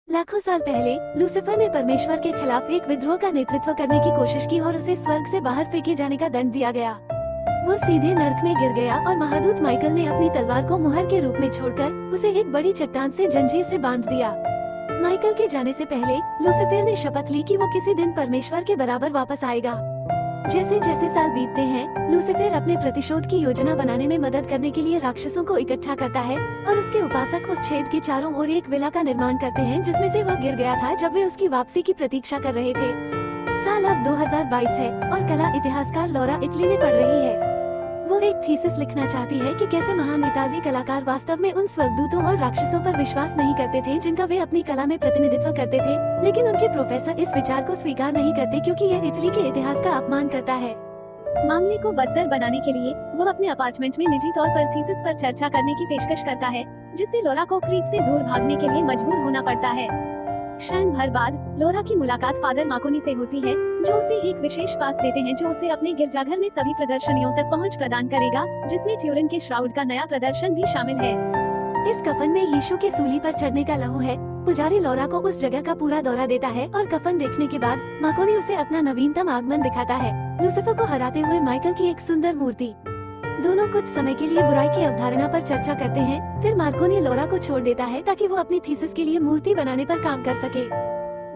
लाखों साल पहले लूसीफर ने परमेश्वर के खिलाफ एक विद्रोह का नेतृत्व करने की कोशिश की और उसे स्वर्ग से बाहर फेंके जाने का दंड दिया गया। वो सीधे नर्क में गिर गया और महादूत माइकल ने अपनी तलवार को मुहर के रूप में छोड़कर उसे एक बड़ी चट्टान से जंजीर से बांध दिया। माइकल के जाने से पहले लूसीफर ने शपथ ली कि वो किसी दिन परमेश्वर के बराबर वापस आएगा। जैसे जैसे साल बीतते हैं, लूसीफर अपने प्रतिशोध की योजना बनाने में मदद करने के लिए राक्षसों को इकट्ठा करता है और उसके उपासक उस छेद के चारों ओर एक विला का निर्माण करते हैं जिसमें से वह गिर गया था जब वे उसकी वापसी की प्रतीक्षा कर रहे थे। साल अब 2022 है और कला इतिहासकार लौरा इटली में पढ़ रही है। वो एक थीसिस लिखना चाहती है कि कैसे महान इतालवी कलाकार वास्तव में उन स्वर्गदूतों और राक्षसों पर विश्वास नहीं करते थे जिनका वे अपनी कला में प्रतिनिधित्व करते थे, लेकिन उनके प्रोफेसर इस विचार को स्वीकार नहीं करते क्योंकि यह इटली के इतिहास का अपमान करता है। मामले को बदतर बनाने के लिए वो अपने अपार्टमेंट में निजी तौर पर थीसिस पर चर्चा करने की पेशकश करता है, जिससे लौरा को क्रीप से दूर भागने के लिए मजबूर होना पड़ता है। क्षण भर बाद लौरा की मुलाकात फादर माकोनी से होती है, जो उसे एक विशेष पास देते हैं जो उसे अपने गिरजाघर में सभी प्रदर्शनियों तक पहुंच प्रदान करेगा, जिसमें ट्यूरिन के श्राउड का नया प्रदर्शन भी शामिल है। इस कफन में यीशु के सूली पर चढ़ने का लहू है। पुजारी लौरा को उस जगह का पूरा दौरा देता है और कफन देखने के बाद माकोनी उसे अपना नवीनतम आगमन दिखाता है, लूसीफर को हराते हुए माइकल की एक सुंदर मूर्ति। दोनों कुछ समय के लिए बुराई की अवधारणा पर चर्चा करते हैं, फिर मार्कोनी लौरा को छोड़ देता है ताकि वो अपनी थीसिस के लिए मूर्ति बनाने पर काम कर सके।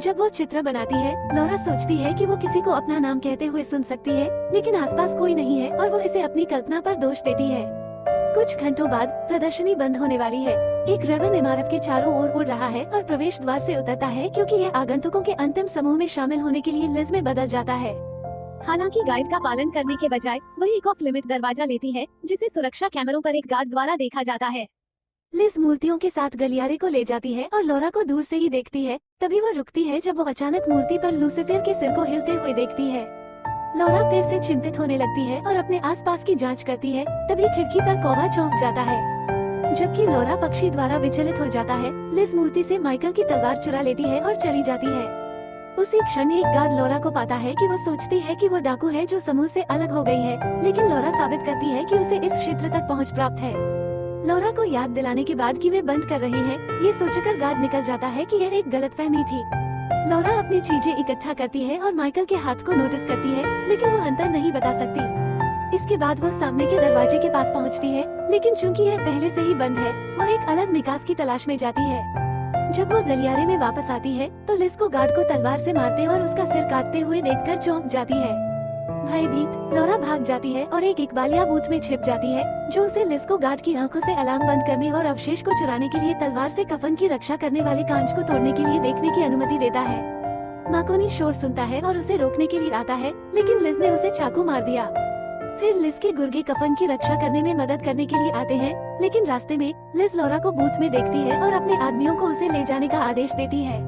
जब वो चित्र बनाती है, लौरा सोचती है कि वो किसी को अपना नाम कहते हुए सुन सकती है, लेकिन आसपास कोई नहीं है और वो इसे अपनी कल्पना पर दोष देती है। कुछ घंटों बाद प्रदर्शनी बंद होने वाली है। एक रेवन इमारत के चारों ओर उड़ रहा है और प्रवेश द्वार से उतरता है क्योंकि यह आगंतुकों के अंतिम समूह में शामिल होने के लिए लिज में बदल जाता है। हालांकि गाइड का पालन करने के बजाय वह एक ऑफ लिमिट दरवाजा लेती है, जिसे सुरक्षा कैमरों पर एक गार्ड द्वारा देखा जाता है। लिज मूर्तियों के साथ गलियारे को ले जाती है और लौरा को दूर से ही देखती है। तभी वह रुकती है जब वो अचानक मूर्ति पर लूसीफर के सिर को हिलते हुए देखती है। लौरा फिर से चिंतित होने लगती है और अपने आसपास की जांच करती है। तभी खिड़की पर कौवा चौंक जाता है। जबकि लौरा पक्षी द्वारा विचलित हो जाता है, लिज मूर्ति से माइकल की तलवार चुरा लेती है और चली जाती है। उसी क्षण एक गार्ड लौरा को पाता है कि वो सोचती है कि वो डाकू है जो समूह से अलग हो गई है, लेकिन लौरा साबित करती है कि उसे इस क्षेत्र तक पहुंच प्राप्त है। लौरा को याद दिलाने के बाद कि वे बंद कर रहे हैं, ये सोचकर गार्ड निकल जाता है कि यह एक गलतफहमी थी। लौरा अपनी चीजें इकट्ठा करती है और माइकल के हाथ को नोटिस करती है, लेकिन वो अंतर नहीं बता सकती। इसके बाद वो सामने के दरवाजे के पास पहुंचती है, लेकिन चूंकि यह पहले से ही बंद है, वो एक अलग निकास की तलाश में जाती है। जब वो गलियारे में वापस आती है, तो लिज को गार्ड को तलवार से मारते और उसका सिर काटते हुए देखकर चौंक जाती है। भयभीत लौरा भाग जाती है और एक इकबालिया बूथ में छिप जाती है, जो उसे लिज को गार्ड की आंखों से अलार्म बंद करने और अवशेष को चुराने के लिए तलवार से कफन की रक्षा करने वाले कांच को तोड़ने के लिए देखने की अनुमति देता है। माकोनी शोर सुनता है और उसे रोकने के लिए आता है, लेकिन लिज ने उसे चाकू मार दिया। फिर लिज के गुर्गे कफन की रक्षा करने में मदद करने के लिए आते हैं, लेकिन रास्ते में लिज लौरा को बूथ में देखती है और अपने आदमियों को उसे ले जाने का आदेश देती है।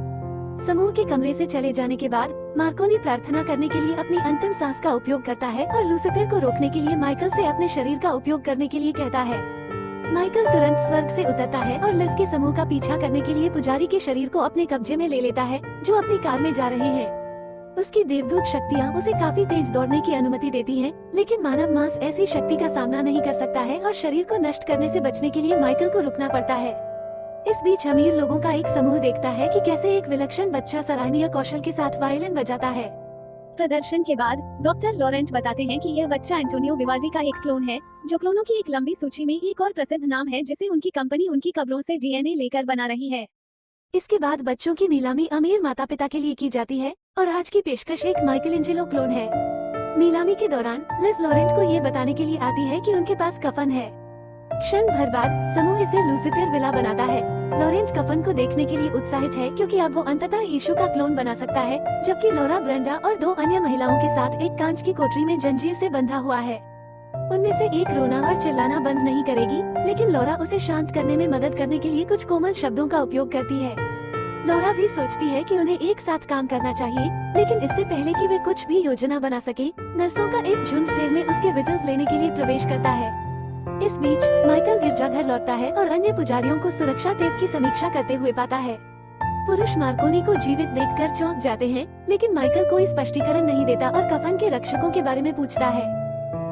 समूह के कमरे से चले जाने के बाद मार्कोनी प्रार्थना करने के लिए अपनी अंतिम सांस का उपयोग करता है और लूसीफर को रोकने के लिए माइकल से अपने शरीर का उपयोग करने के लिए कहता है। माइकल तुरंत स्वर्ग से उतरता है और लिज के समूह का पीछा करने के लिए पुजारी के शरीर को अपने कब्जे में ले लेता है, जो अपनी कार में जा रहे हैं। उसकी देवदूत शक्तियाँ उसे काफी तेज दौड़ने की अनुमति देती हैं, लेकिन मानव मांस ऐसी शक्ति का सामना नहीं कर सकता है और शरीर को नष्ट करने से बचने के लिए माइकल को रुकना पड़ता है। इस बीच अमीर लोगों का एक समूह देखता है कि कैसे एक विलक्षण बच्चा सराहनीय कौशल के साथ वायलिन बजाता है। प्रदर्शन के बाद डॉक्टर लॉरेंट बताते हैं कि यह बच्चा एंटोनियो विवाल्डी का एक क्लोन है, जो क्लोनों की एक लंबी सूची में एक और प्रसिद्ध नाम है जिसे उनकी कंपनी उनकी कब्रों से डीएनए लेकर बना रही है। इसके बाद बच्चों की नीलामी अमीर माता पिता के लिए की जाती है और आज की पेशकश एक माइकलएंजेलो क्लोन है। नीलामी के दौरान लिज लॉरेंट को ये बताने के लिए आती है कि उनके पास कफन है। क्षण भर बाद समूह इसे लूसीफर विला बनाता है। लॉरेंट कफन को देखने के लिए उत्साहित है क्योंकि अब वो अंततः यीशु का क्लोन बना सकता है, जबकि लौरा ब्रेंडा और 2 अन्य महिलाओं के साथ एक कांच की कोठरी में जंजीर से बंधा हुआ है। उनमें से एक रोना और चिल्लाना बंद नहीं करेगी, लेकिन लौरा उसे शांत करने में मदद करने के लिए कुछ कोमल शब्दों का उपयोग करती है। लौरा भी सोचती है कि उन्हें एक साथ काम करना चाहिए, लेकिन इससे पहले कि वे कुछ भी योजना बना सके, नर्सों का एक झुंड सेल में उसके विटल्स लेने के लिए प्रवेश करता है। इस बीच माइकल गिरजाघर लौटता है और अन्य पुजारियों को सुरक्षा टेप की समीक्षा करते हुए पाता है। पुरुष मार्कोनी को जीवित देखकर चौंक जाते हैं, लेकिन माइकल कोई स्पष्टीकरण नहीं देता और कफन के रक्षकों के बारे में पूछता है।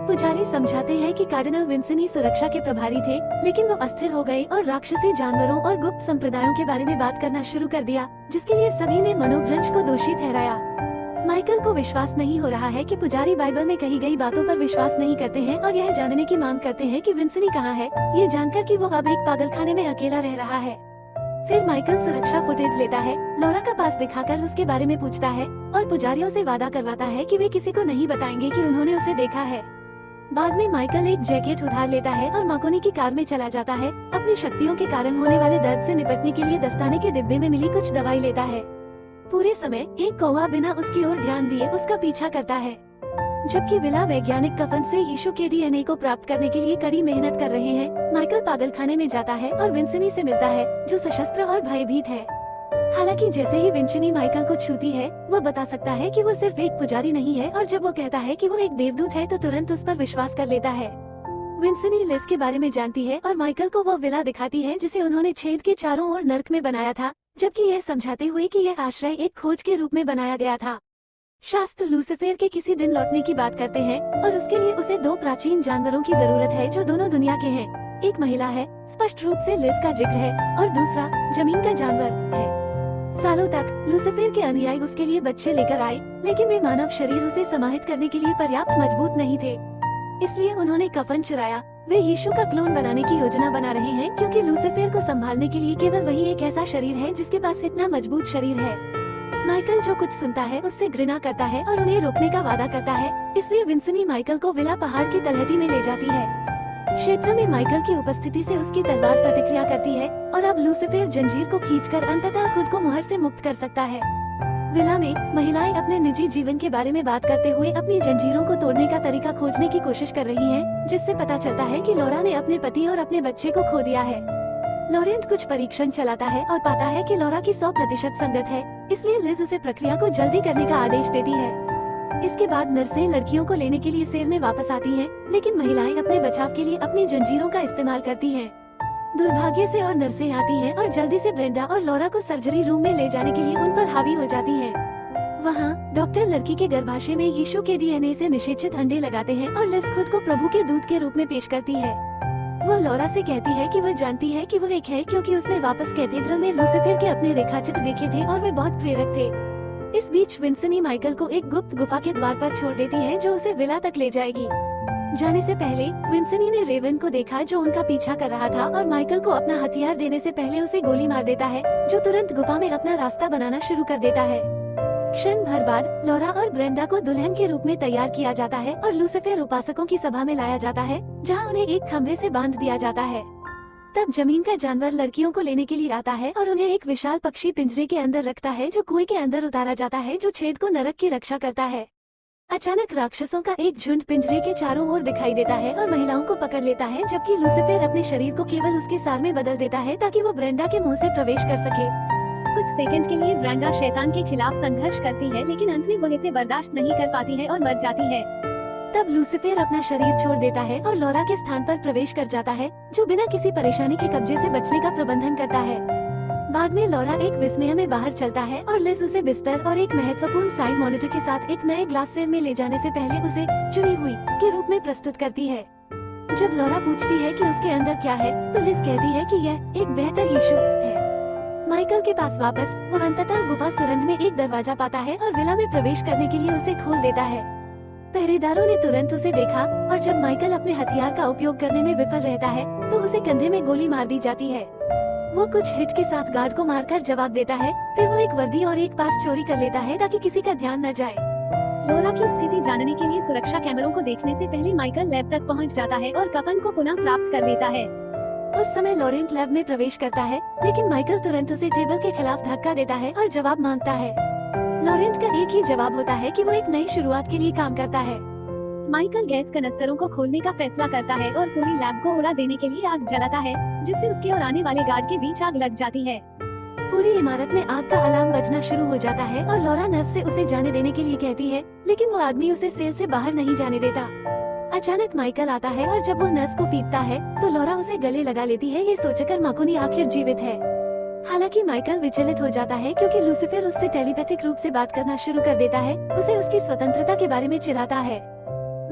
पुजारी समझाते हैं कि कार्डिनल विंसनी सुरक्षा के प्रभारी थे, लेकिन वो अस्थिर हो गए और राक्षसी जानवरों और गुप्त संप्रदायों के बारे में बात करना शुरू कर दिया, जिसके लिए सभी ने मनोभ्रंश को दोषी ठहराया। माइकल को विश्वास नहीं हो रहा है कि पुजारी बाइबल में कही गई बातों पर विश्वास नहीं करते हैं और यह जानने की मांग करते हैं कि विंसनी कहाँ है, ये जानकर कि वो अब एक पागलखाने में अकेला रह रहा है। फिर माइकल सुरक्षा फुटेज लेता है, लॉरा का पास दिखाकर उसके बारे में पूछता है और पुजारियों से वादा करवाता है कि वे किसी को नहीं बताएंगे कि उन्होंने उसे देखा है। बाद में माइकल एक जैकेट उधार लेता है और माकोनी की कार में चला जाता है। अपनी शक्तियों के कारण होने वाले दर्द से निपटने के लिए दस्ताने के डिब्बे में मिली कुछ दवाई लेता है। पूरे समय एक कौवा बिना उसकी ओर ध्यान दिए उसका पीछा करता है, जबकि विला वैज्ञानिक कफन से यीशु के डीएनए को प्राप्त करने के लिए कड़ी मेहनत कर रहे हैं। माइकल पागलखाने में जाता है और विंसनी से मिलता है, जो सशस्त्र और भयभीत है। हालांकि जैसे ही विंसनी माइकल को छूती है, वो बता सकता है कि वो सिर्फ एक पुजारी नहीं है, और जब वो कहता है कि वो एक देवदूत है तो तुरंत उस पर विश्वास कर लेता है। विंसनी लिज के बारे में जानती है और माइकल को वो विला दिखाती है जिसे उन्होंने छेद के चारों ओर नर्क में बनाया था, जबकि यह समझाते हुए कि यह आश्रय एक खोज के रूप में बनाया गया था। शास्त्र लूसीफर के किसी दिन लौटने की बात करते हैं और उसके लिए उसे 2 प्राचीन जानवरों की जरूरत है जो दोनों दुनिया के हैं। एक महिला है, स्पष्ट रूप से लिज का जिक्र है, और दूसरा जमीन का जानवर है। सालों तक लूसीफर के अनुयायी उसके लिए बच्चे लेकर आए, लेकिन वे मानव शरीर उसे समाहित करने के लिए पर्याप्त मजबूत नहीं थे, इसलिए उन्होंने कफन चुराया। वे यीशु का क्लोन बनाने की योजना बना रहे हैं, क्योंकि लूसीफर को संभालने के लिए केवल वही एक ऐसा शरीर है जिसके पास इतना मजबूत शरीर है। माइकल जो कुछ सुनता है उससे घृणा करता है और उन्हें रोकने का वादा करता है, इसलिए विंसनी माइकल को विला पहाड़ की तलहटी में ले जाती है। क्षेत्र में माइकल की उपस्थिति से उसकी तलवार प्रतिक्रिया करती है और अब लूसीफर जंजीर को खींचकर अंततः खुद को मुहर से मुक्त कर सकता है। विला में महिलाएं अपने निजी जीवन के बारे में बात करते हुए अपनी जंजीरों को तोड़ने का तरीका खोजने की कोशिश कर रही हैं, जिससे पता चलता है कि लॉरा ने अपने पति और अपने बच्चे को खो दिया है। लॉरेंट कुछ परीक्षण चलाता है और पाता है कि लॉरा की 100% संगत है, इसलिए लिज उसे प्रक्रिया को जल्दी करने का आदेश देती है। इसके बाद नर्सें लड़कियों को लेने के लिए सेल में वापस आती हैं, लेकिन महिलाएं अपने बचाव के लिए अपनी जंजीरों का इस्तेमाल करती हैं। दुर्भाग्य से और नर्सें आती हैं और जल्दी से ब्रेंडा और लॉरा को सर्जरी रूम में ले जाने के लिए उन पर हावी हो जाती हैं। वहाँ डॉक्टर लड़की के गर्भाशय में यीशु के डीएनए से निषेचित अंडे लगाते हैं और लिज खुद को प्रभु के दूत के रूप में पेश करती है। वो लॉरा से कहती है कि वह जानती है कि वो एक है, क्योंकि उसने वापस कैथेड्रल में लूसीफर के अपने रेखाचित्र देखे थे और वे बहुत प्रेरक थे। इस बीच विंसनी माइकल को एक गुप्त गुफा के द्वार पर छोड़ देती है जो उसे विला तक ले जाएगी। जाने से पहले विंसनी ने रेवन को देखा जो उनका पीछा कर रहा था और माइकल को अपना हथियार देने से पहले उसे गोली मार देता है, जो तुरंत गुफा में अपना रास्ता बनाना शुरू कर देता है। क्षण भर बाद लॉरा और ब्रेंडा को दुल्हन के रूप में तैयार किया जाता है और लूसीफर उपासकों की सभा में लाया जाता है, जहां उन्हें एक खंभे से बांध दिया जाता है। तब जमीन का जानवर लड़कियों को लेने के लिए आता है और उन्हें एक विशाल पक्षी पिंजरे के अंदर रखता है, जो कुएं के अंदर उतारा जाता है, जो छेद को नरक की रक्षा करता है। अचानक राक्षसों का एक झुंड पिंजरे के चारों ओर दिखाई देता है और महिलाओं को पकड़ लेता है, जबकि लूसीफर अपने शरीर को केवल उसके सार में बदल देता है ताकि वो ब्रेंडा के मुंह से प्रवेश कर सके। कुछ सेकंड के लिए ब्रेंडा शैतान के खिलाफ संघर्ष करती है, लेकिन अंत में वह इसे बर्दाश्त नहीं कर पाती है और मर जाती है। तब लूसीफर अपना शरीर छोड़ देता है और लॉरा के स्थान पर प्रवेश कर जाता है, जो बिना किसी परेशानी के कब्जे से बचने का प्रबंधन करता है। बाद में लॉरा एक विस्मय में बाहर चलता है और लिज उसे बिस्तर और एक महत्वपूर्ण साइन मॉनिटर के साथ एक नए ग्लास सेल में ले जाने से पहले उसे चुनी हुई के रूप में प्रस्तुत करती है। जब लॉरा पूछती है कि उसके अंदर क्या है, तो लिज कहती है कि यह एक बेहतर यीशु है। माइकल के पास वापस वो अंततः गुफा सुरंग में एक दरवाजा पाता है और विला में प्रवेश करने के लिए उसे खोल देता है। पहरेदारों ने तुरंत उसे देखा और जब माइकल अपने हथियार का उपयोग करने में विफल रहता है, तो उसे कंधे में गोली मार दी जाती है। वो कुछ हिच के साथ गार्ड को मारकर जवाब देता है, फिर वो एक वर्दी और एक पास चोरी कर लेता है ताकि किसी का ध्यान न जाए। लॉरा की स्थिति जानने के लिए सुरक्षा कैमरों को देखने से पहले माइकल लैब तक पहुंच जाता है और कफन को पुनः प्राप्त कर लेता है। उस समय लॉरेंट लैब में प्रवेश करता है, लेकिन माइकल तुरंत उसे टेबल के खिलाफ धक्का देता है और जवाब मांगता है। लॉरेंट का एक ही जवाब होता है कि वो एक नई शुरुआत के लिए काम करता है। माइकल गैस कनस्तरों को खोलने का फैसला करता है और पूरी लैब को उड़ा देने के लिए आग जलाता है, जिससे उसके और आने वाले गार्ड के बीच आग लग जाती है। पूरी इमारत में आग का अलार्म बजना शुरू हो जाता है और लॉरा नर्स से उसे जाने देने के लिए कहती है, लेकिन वो आदमी उसे सेल से बाहर नहीं जाने देता। अचानक माइकल आता है और जब वो नर्स को पीटता है, तो लॉरा उसे गले लगा लेती है, ये सोचकर माकोनी आखिर जीवित है। हालांकि माइकल विचलित हो जाता है क्योंकि लूसीफर उससे टेलीपैथिक रूप से बात करना शुरू कर देता है, उसे उसकी स्वतंत्रता के बारे में चिढ़ाता है।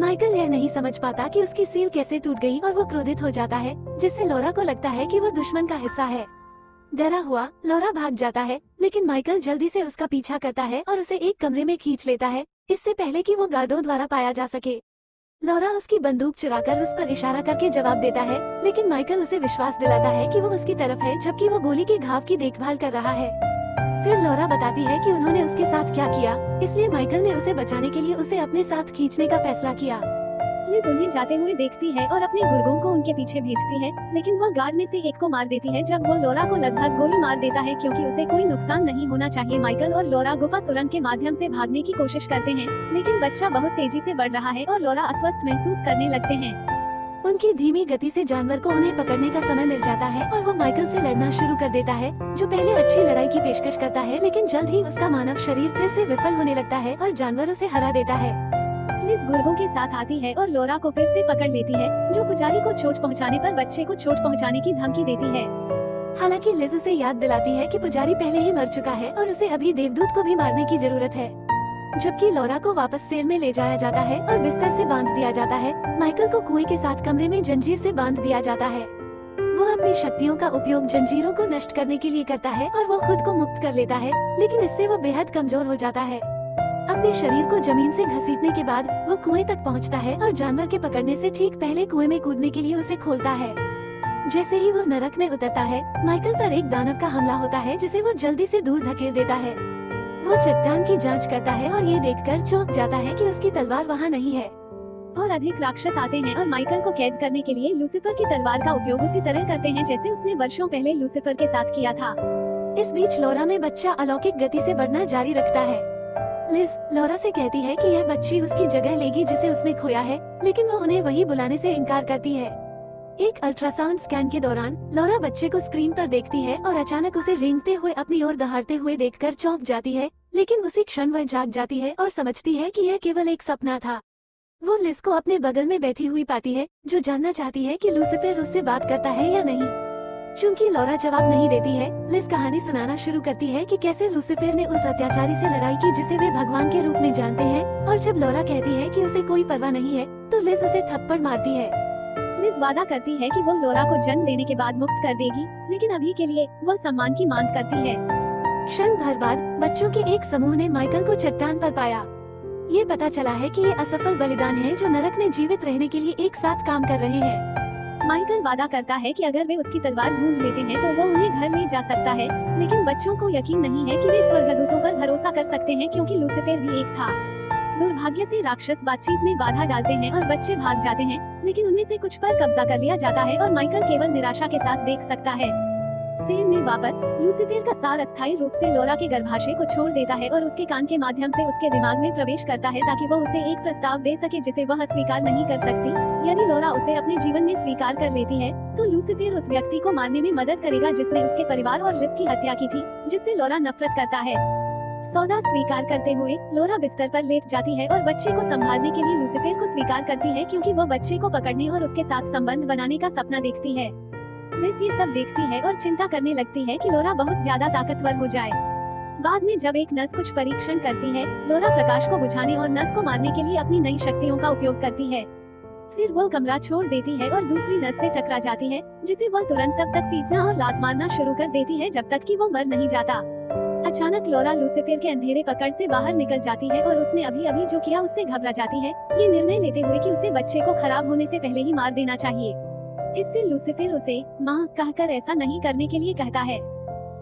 माइकल यह नहीं समझ पाता कि उसकी सील कैसे टूट गई और वो क्रोधित हो जाता है, जिससे लॉरा को लगता है कि वो दुश्मन का हिस्सा है। डरा हुआ लॉरा भाग जाता है, लेकिन माइकल जल्दी से उसका पीछा करता है और उसे एक कमरे में खींच लेता है, इससे पहले कि वो गार्डों द्वारा पाया जा सके। लॉरा उसकी बंदूक चुराकर उस पर इशारा करके जवाब देता है, लेकिन माइकल उसे विश्वास दिलाता है कि वो उसकी तरफ है, जबकि वो गोली के घाव की देखभाल कर रहा है। फिर लॉरा बताती है कि उन्होंने उसके साथ क्या किया, इसलिए माइकल ने उसे बचाने के लिए उसे अपने साथ खींचने का फैसला किया। लिज उन्हें जाते हुए देखती है और अपने गुर्गों को उनके पीछे भेजती है, लेकिन वह गार्ड में से एक को मार देती है जब वो लॉरा को लगभग गोली मार देता है, क्योंकि उसे कोई नुकसान नहीं होना चाहिए। माइकल और लॉरा गुफा सुरंग के माध्यम से भागने की कोशिश करते हैं, लेकिन बच्चा बहुत तेजी से बढ़ रहा है और लॉरा अस्वस्थ महसूस करने लगते हैं। उनकी धीमी गति से जानवर को उन्हें पकड़ने का समय मिल जाता है और वो माइकल से लड़ना शुरू कर देता है, जो पहले अच्छी लड़ाई की पेशकश करता है, लेकिन जल्द ही उसका मानव शरीर फिर से विफल होने लगता है और जानवर उसे हरा देता है। लिज गुर्गों के साथ आती है और लॉरा को फिर से पकड़ लेती है, जो पुजारी को चोट पहुंचाने पर बच्चे को चोट पहुंचाने की धमकी देती है। हालांकि लिज उसे याद दिलाती है कि पुजारी पहले ही मर चुका है और उसे अभी देवदूत को भी मारने की जरूरत है। जबकि लॉरा को वापस सेल में ले जाया जाता है और बिस्तर से बांध दिया जाता है। माइकल को कुएं के साथ कमरे में जंजीर से बांध दिया जाता है। वो अपनी शक्तियों का उपयोग जंजीरों को नष्ट करने के लिए करता है और वो खुद को मुक्त कर लेता है, लेकिन इससे वो बेहद कमजोर हो जाता है। अपने शरीर को जमीन से घसीटने के बाद वो कुएं तक पहुंचता है और जानवर के पकड़ने से ठीक पहले कुएं में कूदने के लिए उसे खोलता है। जैसे ही वो नरक में उतरता है, माइकल पर एक दानव का हमला होता है, जिसे वो जल्दी से दूर धकेल देता है। वो चट्टान की जांच करता है और ये देखकर चौंक जाता है कि उसकी तलवार वहाँ नहीं है। और अधिक राक्षस आते हैं और माइकल को कैद करने के लिए लूसीफर की तलवार का उपयोग उसी तरह करते हैं जैसे उसने वर्षों पहले लूसीफर के साथ किया था। इस बीच लॉरा में बच्चा अलौकिक गति से बढ़ना जारी रखता है। लिज लॉरा से कहती है कि यह बच्ची उसकी जगह लेगी जिसे उसने खोया है, लेकिन वो उन्हें वही बुलाने से इनकार करती है। एक अल्ट्रासाउंड स्कैन के दौरान लॉरा बच्चे को स्क्रीन पर देखती है और अचानक उसे रेंगते हुए अपनी ओर दहाड़ते हुए देखकर चौंक जाती है, लेकिन उसी क्षण वह जाग जाती है और समझती है कि यह केवल एक सपना था। वो लिज को अपने बगल में बैठी हुई पाती है, जो जानना चाहती है कि लूसीफर उससे बात करता है या नहीं। चूंकि लॉरा जवाब नहीं देती है, लिज कहानी सुनाना शुरू करती है कि कैसे लूसीफर ने उस अत्याचारी से लड़ाई की जिसे वे भगवान के रूप में जानते हैं, और जब लॉरा कहती है कि उसे कोई परवाह नहीं है, तो लिज उसे थप्पड़ मारती है। लिज वादा करती है कि वो लॉरा को जन्म देने के बाद मुक्त कर देगी, लेकिन अभी के लिए वो सम्मान की मांग करती है। क्षण भर बाद बच्चों के एक समूह ने माइकल को चट्टान पर पाया। ये पता चला है कि ये असफल बलिदान है जो नरक में जीवित रहने के लिए एक साथ काम कर रहे हैं। माइकल वादा करता है कि अगर वे उसकी तलवार ढूंढ लेते हैं तो वो उन्हें घर ले जा सकता है, लेकिन बच्चों को यकीन नहीं है कि वे स्वर्गदूतों पर भरोसा कर सकते हैं, क्योंकि लूसीफर भी एक था। दुर्भाग्य से राक्षस बातचीत में बाधा डालते हैं और बच्चे भाग जाते हैं, लेकिन उनमें से कुछ पर कब्जा कर लिया जाता है और माइकल केवल निराशा के साथ देख सकता है। सेल में वापस लूसीफर का सार अस्थायी रूप से लॉरा के गर्भाशय को छोड़ देता है और उसके कान के माध्यम से उसके दिमाग में प्रवेश करता है, ताकि वह उसे एक प्रस्ताव दे सके जिसे वह अस्वीकार नहीं कर सकती। यदि लॉरा उसे अपने जीवन में स्वीकार कर लेती है, तो लूसीफर उस व्यक्ति को मारने में मदद करेगा जिसने उसके परिवार और लिज की हत्या की थी, जिससे लॉरा नफरत करता है। सौदा स्वीकार करते हुए लॉरा बिस्तर पर लेट जाती है और बच्चे को संभालने के लिए लूसीफर को स्वीकार करती है, क्योंकि वह बच्चे को पकड़ने और उसके साथ संबंध बनाने का सपना देखती है। लिज ये सब देखती है और चिंता करने लगती है कि लॉरा बहुत ज्यादा ताकतवर हो जाए। बाद में जब एक नर्स कुछ परीक्षण करती है, लॉरा प्रकाश को बुझाने और नर्स को मारने के लिए अपनी नई शक्तियों का उपयोग करती है। फिर वो कमरा छोड़ देती है और दूसरी नर्स से टकरा जाती है, जिसे वह तुरंत तब तक पीटना और लात मारना शुरू कर देती है जब तक कि वो मर नहीं जाता। अचानक लॉरा लूसीफर के अंधेरे पकड़ से बाहर निकल जाती है और उसने अभी जो किया उससे घबरा जाती है, ये निर्णय लेते हुए कि उसे बच्चे को खराब होने से पहले ही मार देना चाहिए। इससे लूसीफर उसे माँ कहकर ऐसा नहीं करने के लिए कहता है।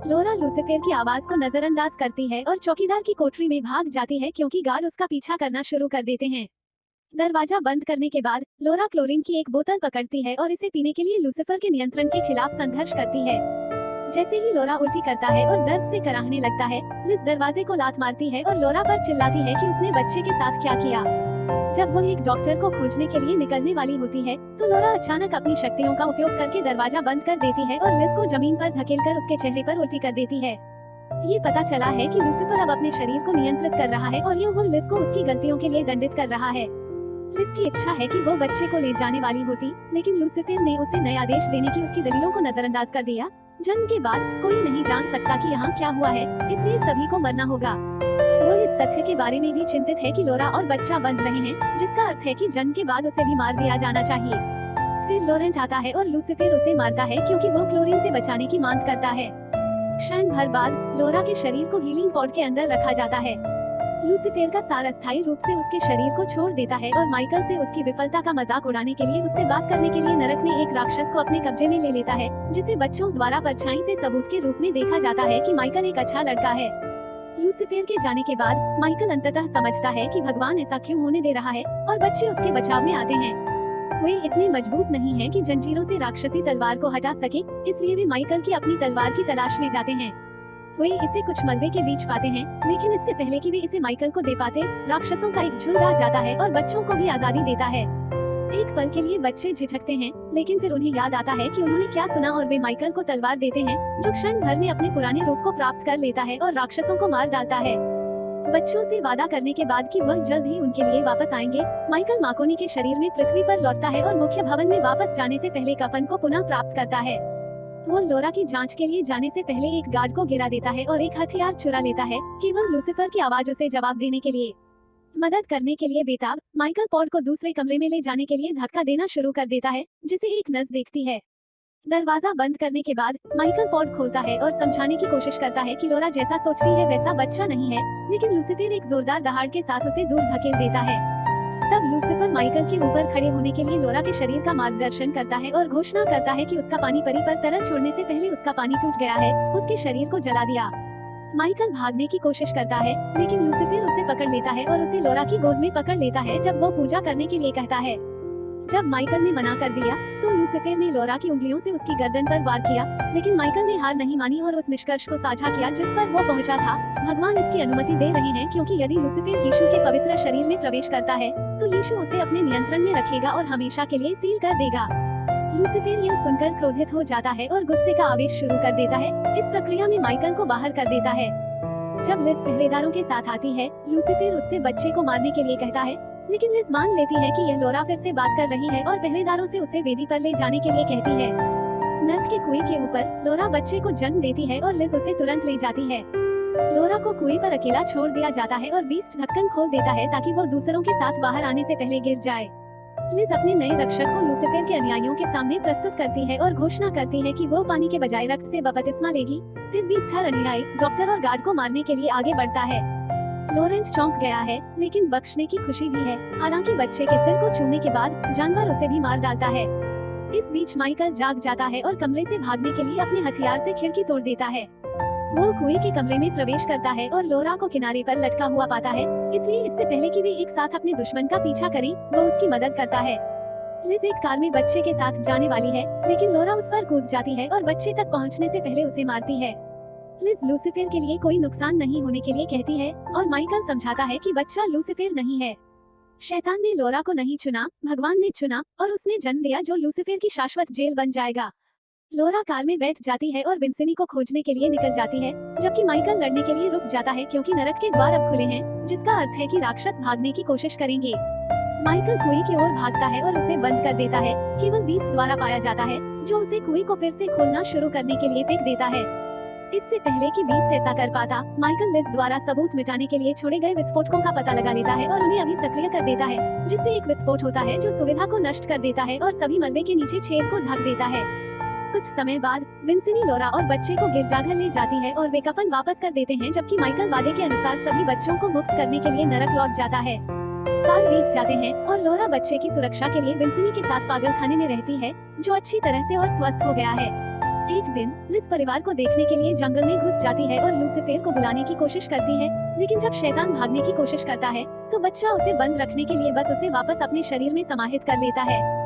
लॉरा लूसीफर की आवाज को नजरअंदाज करती है और चौकीदार की कोठरी में भाग जाती है, क्योंकि गार्ड उसका पीछा करना शुरू कर देते हैं। दरवाजा बंद करने के बाद लॉरा क्लोरीन की एक बोतल पकड़ती है और इसे पीने के लिए लूसीफर के नियंत्रण के खिलाफ संघर्ष करती है। जैसे ही लॉरा उल्टी करता है और दर्द से कराहने लगता है, लिज दरवाजे को लात मारती है और लॉरा पर चिल्लाती है कि उसने बच्चे के साथ क्या किया। जब वो एक डॉक्टर को खोजने के लिए निकलने वाली होती है, तो लॉरा अचानक अपनी शक्तियों का उपयोग करके दरवाजा बंद कर देती है और लिज को जमीन पर धकेलकर उसके चेहरे पर उल्टी कर देती है। ये पता चला है कि लूसीफर अब अपने शरीर को नियंत्रित कर रहा है और वो लिज को उसकी गलतियों के लिए दंडित कर रहा है। लिज की इच्छा है कि वो बच्चे को ले जाने वाली होती, लेकिन लूसीफर ने उसे नए आदेश देने की उसकी दलीलों को नजरअंदाज कर दिया। जन्म के बाद कोई नहीं जान सकता कि यहाँ क्या हुआ है, इसलिए सभी को मरना होगा। वो इस तथ्य के बारे में भी चिंतित है कि लोरा और बच्चा बंद रहे हैं, जिसका अर्थ है कि जन्म के बाद उसे भी मार दिया जाना चाहिए। फिर लॉरेंट आता है और लूसीफर उसे मारता है क्योंकि वो क्लोरीन से बचाने की मांग करता है। क्षण भर बाद लोरा के शरीर को हीलिंग पॉड के अंदर रखा जाता है। लूसीफर का सार अस्थायी रूप से उसके शरीर को छोड़ देता है और माइकल से उसकी विफलता का मजाक उड़ाने के लिए उससे बात करने के लिए नरक में एक राक्षस को अपने कब्जे में ले लेता है, जिसे बच्चों द्वारा परछाई से सबूत के रूप में देखा जाता है कि माइकल एक अच्छा लड़का है। लूसीफर के जाने के बाद माइकल अंततः समझता है कि भगवान ऐसा क्यों होने दे रहा है और बच्चे उसके बचाव में आते हैं। वे इतने मजबूत नहीं हैं कि जंजीरों से राक्षसी तलवार को हटा सके, इसलिए वे माइकल की अपनी तलवार की तलाश में जाते हैं। वे इसे कुछ मलबे के बीच पाते हैं, लेकिन इससे पहले कि वे इसे माइकल को दे पाते, राक्षसों का एक झुंड आ जाता है और बच्चों को भी आजादी देता है। एक पल के लिए बच्चे झिझकते हैं, लेकिन फिर उन्हें याद आता है कि उन्होंने क्या सुना और वे माइकल को तलवार देते हैं, जो क्षण भर में अपने पुराने रूप को प्राप्त कर लेता है और राक्षसों को मार डालता है। बच्चों से वादा करने के बाद कि वह जल्द ही उनके लिए वापस आएंगे, माइकल माकोनी के शरीर में पृथ्वी पर लौटता है और मुख्य भवन में वापस जाने से पहले कफन को पुनः प्राप्त करता है। वो लोरा की जांच के लिए जाने से पहले एक गार्ड को गिरा देता है और एक हथियार चुरा लेता है, केवल लूसीफर की आवाज उसे जवाब देने के लिए। मदद करने के लिए बेताब माइकल पॉड को दूसरे कमरे में ले जाने के लिए धक्का देना शुरू कर देता है, जिसे एक नर्स देखती है। दरवाजा बंद करने के बाद माइकल पॉड खोलता है और समझाने की कोशिश करता है कि लोरा जैसा सोचती है वैसा बच्चा नहीं है, लेकिन लूसीफर एक जोरदार दहाड़ के साथ उसे दूर धकेल देता है। तब लूसीफर माइकल के ऊपर खड़े होने के लिए लोरा के शरीर का मार्गदर्शन करता है और घोषणा करता है कि उसका पानी परी पर तरल छोड़ने से पहले उसका पानी टूट गया है, उसके शरीर को जला दिया। माइकल भागने की कोशिश करता है, लेकिन लूसीफर उसे पकड़ लेता है और उसे लोरा की गोद में पकड़ लेता है जब वो पूजा करने के लिए कहता है। जब माइकल ने मना कर दिया, तो लूसीफर ने लोरा की उंगलियों से उसकी गर्दन पर वार किया, लेकिन माइकल ने हार नहीं मानी और उस निष्कर्ष को साझा किया जिस पर वो पहुंचा था। भगवान इसकी अनुमति दे रहे हैं क्योंकि यदि लूसीफर यीशु के पवित्र शरीर में प्रवेश करता है, तो यीशु उसे अपने नियंत्रण में रखेगा और हमेशा के लिए सील कर देगा। लूसीफर यह सुनकर क्रोधित हो जाता है और गुस्से का आवेश शुरू कर देता है। इस प्रक्रिया में माइकल को बाहर कर देता है। जब लिज पहरेदारों के साथ आती है, लूसीफर उससे बच्चे को मारने के लिए कहता है, लेकिन लिज मान लेती है कि यह लोरा फिर से बात कर रही है और पहरेदारों से उसे वेदी पर ले जाने के लिए कहती है। नर्क के कुएं के ऊपर लोरा बच्चे को जन्म देती है और लिज उसे तुरंत ले जाती है। लोरा को कुएं पर अकेला छोड़ दिया जाता है और बीस्ट ढक्कन खोल देता है ताकि वो दूसरों के साथ बाहर आने से पहले गिर जाए। लिज अपने नए रक्षक को लूसीफर के अनुयायियों के सामने प्रस्तुत करती है और घोषणा करती है कि वो पानी के बजाय रक्त से बपतिस्मा लेगी। फिर बीस्ट हर अनुयायी, डॉक्टर और गार्ड को मारने के लिए आगे बढ़ता है। लॉरेंट चौंक गया है, लेकिन बख्शने की खुशी भी है। हालांकि बच्चे के सिर को छूने के बाद जानवर उसे भी मार डालता है। इस बीच माइकल जाग जाता है और कमरे से भागने के लिए अपने हथियार से खिड़की तोड़ देता है। वो कुएं के कमरे में प्रवेश करता है और लोरा को किनारे पर लटका हुआ पाता है, इसलिए इससे पहले कि वे एक साथ अपने दुश्मन का पीछा करें, वो उसकी मदद करता है। लिज एक कार में बच्चे के साथ जाने वाली है, लेकिन लोरा उस पर कूद जाती है और बच्चे तक पहुंचने से पहले उसे मारती है। लिज लूसीफर के लिए कोई नुकसान नहीं होने के लिए कहती है और माइकल समझाता है कि बच्चा लूसीफर नहीं है। शैतान ने लोरा को नहीं चुना, भगवान ने चुना और उसने जन्म दिया जो लूसीफर की शाश्वत जेल बन जाएगा। लोरा कार में बैठ जाती है और विंसेनी को खोजने के लिए निकल जाती है, जबकि माइकल लड़ने के लिए रुक जाता है क्योंकि नरक के द्वार अब खुले हैं, जिसका अर्थ है कि राक्षस भागने की कोशिश करेंगे। माइकल कुएं की ओर भागता है और उसे बंद कर देता है। केवल बीस्ट द्वारा पाया जाता है, जो उसे कुएं को फिर से खोलना शुरू करने के लिए फेंक देता है। इससे पहले कि बीस्ट ऐसा कर पाता, माइकल लिज द्वारा सबूत मिटाने के लिए छोड़े गए विस्फोटकों का पता लगा लेता है और उन्हें अभी सक्रिय कर देता है, जिससे एक विस्फोट होता है जो सुविधा को नष्ट कर देता है और सभी मलबे के नीचे छेद को ढक देता है। कुछ समय बाद विंसेनी लोरा और बच्चे को गिरजाघर ले जाती है और वे कफन वापस कर देते हैं, जबकि माइकल वादे के अनुसार सभी बच्चों को मुक्त करने के लिए नरक लौट जाता है। साल बीत जाते हैं और लोरा बच्चे की सुरक्षा के लिए विंसेनी के साथ पागलखाने में रहती है, जो अच्छी तरह से और स्वस्थ हो गया है। एक दिन लिज परिवार को देखने के लिए जंगल में घुस जाती है और लूसीफर को बुलाने की कोशिश करती है, लेकिन जब शैतान भागने की कोशिश करता है, तो बच्चा उसे बंद रखने के लिए बस उसे वापस अपने शरीर में समाहित कर लेता है।